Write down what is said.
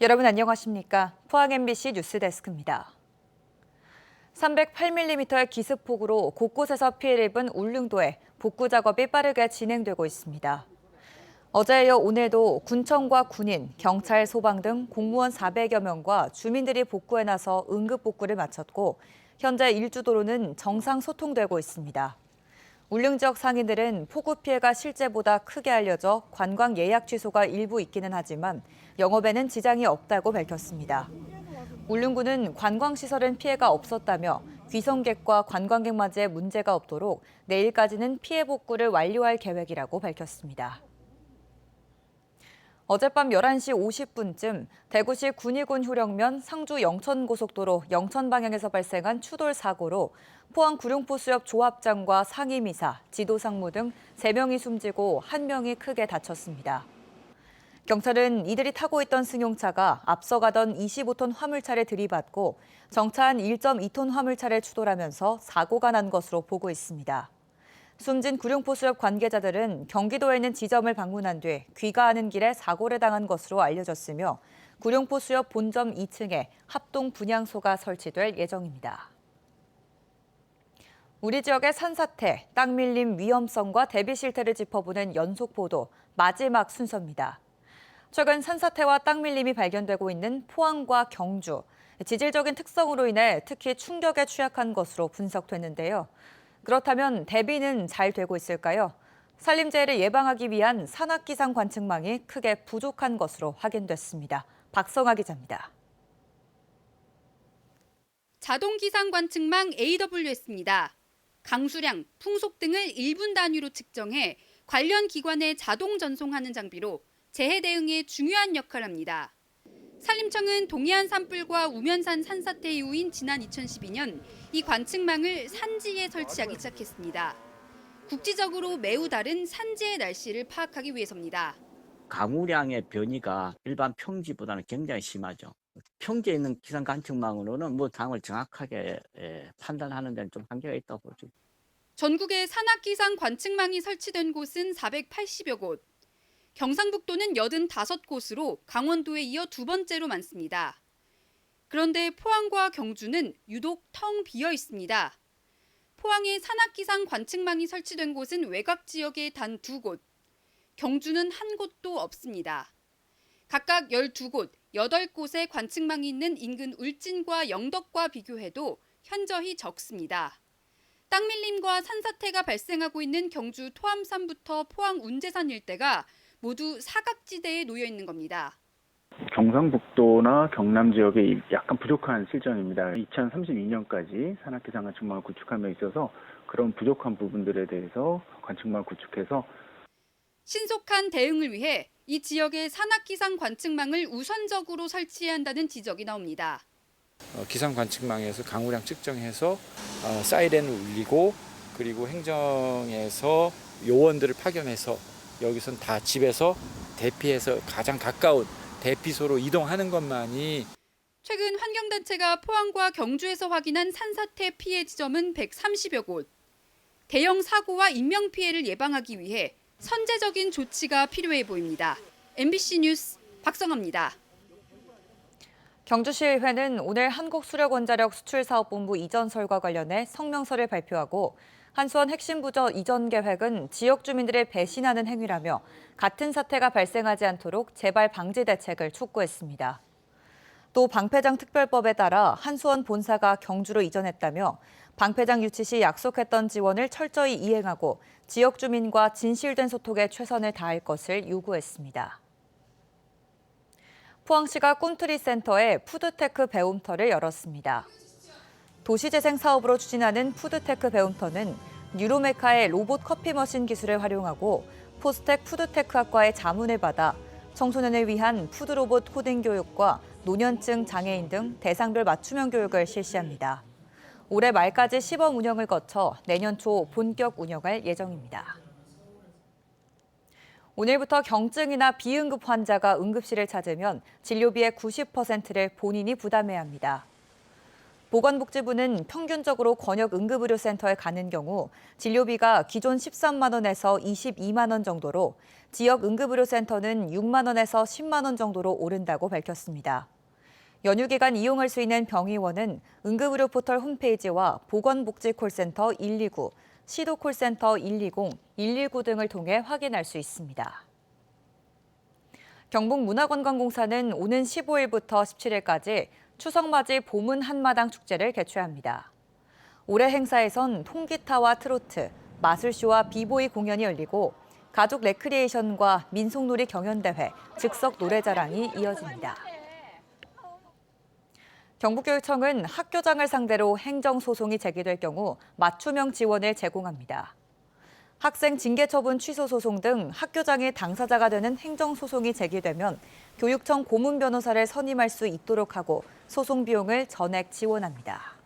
여러분 안녕하십니까? 포항 MBC 뉴스데스크입니다. 308mm의 기습폭우로 곳곳에서 피해를 입은 울릉도에 복구 작업이 빠르게 진행되고 있습니다. 어제에 이어 오늘도 군청과 군인, 경찰, 소방 등 공무원 400여 명과 주민들이 복구에 나서 응급 복구를 마쳤고 현재 일주도로는 정상 소통되고 있습니다. 울릉 지역 상인들은 폭우 피해가 실제보다 크게 알려져 관광 예약 취소가 일부 있기는 하지만 영업에는 지장이 없다고 밝혔습니다. 울릉구는 관광시설은 피해가 없었다며 귀성객과 관광객 맞이에 문제가 없도록 내일까지는 피해 복구를 완료할 계획이라고 밝혔습니다. 어젯밤 11시 50분쯤 대구시 군위군 효령면 상주 영천고속도로 영천 방향에서 발생한 추돌 사고로 포항 구룡포수협 조합장과 상임이사, 지도상무 등 3명이 숨지고 1명이 크게 다쳤습니다. 경찰은 이들이 타고 있던 승용차가 앞서가던 25톤 화물차를 들이받고 정차한 1.2톤 화물차를 추돌하면서 사고가 난 것으로 보고 있습니다. 숨진 구룡포수협 관계자들은 경기도에 있는 지점을 방문한 뒤 귀가하는 길에 사고를 당한 것으로 알려졌으며 구룡포수협 본점 2층에 합동 분향소가 설치될 예정입니다. 우리 지역의 산사태, 땅 밀림 위험성과 대비 실태를 짚어보는 연속 보도 마지막 순서입니다. 최근 산사태와 땅 밀림이 발견되고 있는 포항과 경주, 지질적인 특성으로 인해 특히 충격에 취약한 것으로 분석됐는데요. 그렇다면 대비는 잘 되고 있을까요? 산림재해를 예방하기 위한 산악기상 관측망이 크게 부족한 것으로 확인됐습니다. 박성아 기자입니다. 자동기상 관측망 AWS입니다. 강수량, 풍속 등을 1분 단위로 측정해 관련 기관에 자동 전송하는 장비로 재해 대응에 중요한 역할을 합니다. 산림청은 동해안 산불과 우면산 산사태 이후인 지난 2012년 이 관측망을 산지에 설치하기 시작했습니다. 국지적으로 매우 다른 산지의 날씨를 파악하기 위해서입니다. 강우량의 변이가 일반 평지보다는 굉장히 심하죠. 평지에 있는 기상 관측망으로는 강을 정확하게 판단하는 데는 좀 한계가 있다고 보죠. 전국에 산악기상 관측망이 설치된 곳은 480여 곳. 경상북도는 85곳으로 강원도에 이어 두 번째로 많습니다. 그런데 포항과 경주는 유독 텅 비어 있습니다. 포항에 산악기상 관측망이 설치된 곳은 외곽 지역에 단 2곳, 경주는 한 곳도 없습니다. 각각 12곳, 8곳의 관측망이 있는 인근 울진과 영덕과 비교해도 현저히 적습니다. 땅밀림과 산사태가 발생하고 있는 경주 토암산부터 포항 운제산 일대가 모두 사각지대에 놓여 있는 겁니다. 경상북도나 경남 지역에 약간 부족한 실정입니다. 2032년까지 산악기상 관측망을 구축함에 있어서 그런 부족한 부분들에 대해서 관측망을 구축해서 신속한 대응을 위해 이 지역의 산악기상 관측망을 우선적으로 설치해야 한다는 지적이 나옵니다. 기상 관측망에서 강우량 측정해서 사이렌을 울리고 그리고 행정에서 요원들을 파견해서 여기선 다 집에서 대피해서 가장 가까운 대피소로 이동하는 것만이. 최근 환경단체가 포항과 경주에서 확인한 산사태 피해 지점은 130여 곳. 대형 사고와 인명피해를 예방하기 위해 선제적인 조치가 필요해 보입니다. MBC 뉴스 박성아입니다. 경주시의회는 오늘 한국수력원자력 수출사업본부 이전설과 관련해 성명서를 발표하고 한수원 핵심 부저 이전 계획은 지역 주민들을 배신하는 행위라며 같은 사태가 발생하지 않도록 재발 방지 대책을 촉구했습니다. 또 방패장 특별법에 따라 한수원 본사가 경주로 이전했다며 방패장 유치 시 약속했던 지원을 철저히 이행하고 지역 주민과 진실된 소통에 최선을 다할 것을 요구했습니다. 포항시가 꿈트리 센터에 푸드테크 배움터를 열었습니다. 도시재생 사업으로 추진하는 푸드테크 배움터는 뉴로메카의 로봇 커피 머신 기술을 활용하고 포스텍 푸드테크학과의 자문을 받아 청소년을 위한 푸드로봇 코딩 교육과 노년층 장애인 등 대상별 맞춤형 교육을 실시합니다. 올해 말까지 시범 운영을 거쳐 내년 초 본격 운영할 예정입니다. 오늘부터 경증이나 비응급 환자가 응급실을 찾으면 진료비의 90%를 본인이 부담해야 합니다. 보건복지부는 평균적으로 권역 응급의료센터에 가는 경우 진료비가 기존 13만 원에서 22만 원 정도로 지역 응급의료센터는 6만 원에서 10만 원 정도로 오른다고 밝혔습니다. 연휴 기간 이용할 수 있는 병의원은 응급의료 포털 홈페이지와 보건복지콜센터 129, 시도콜센터 120, 119 등을 통해 확인할 수 있습니다. 경북문화관광공사는 오는 15일부터 17일까지 추석맞이 보문 한마당 축제를 개최합니다. 올해 행사에선 통기타와 트로트, 마술쇼와 비보이 공연이 열리고 가족 레크리에이션과 민속놀이 경연대회, 즉석 노래자랑이 이어집니다. 경북교육청은 학교장을 상대로 행정소송이 제기될 경우 맞춤형 지원을 제공합니다. 학생 징계 처분 취소 소송 등 학교장이 당사자가 되는 행정소송이 제기되면 교육청 고문 변호사를 선임할 수 있도록 하고 소송 비용을 전액 지원합니다.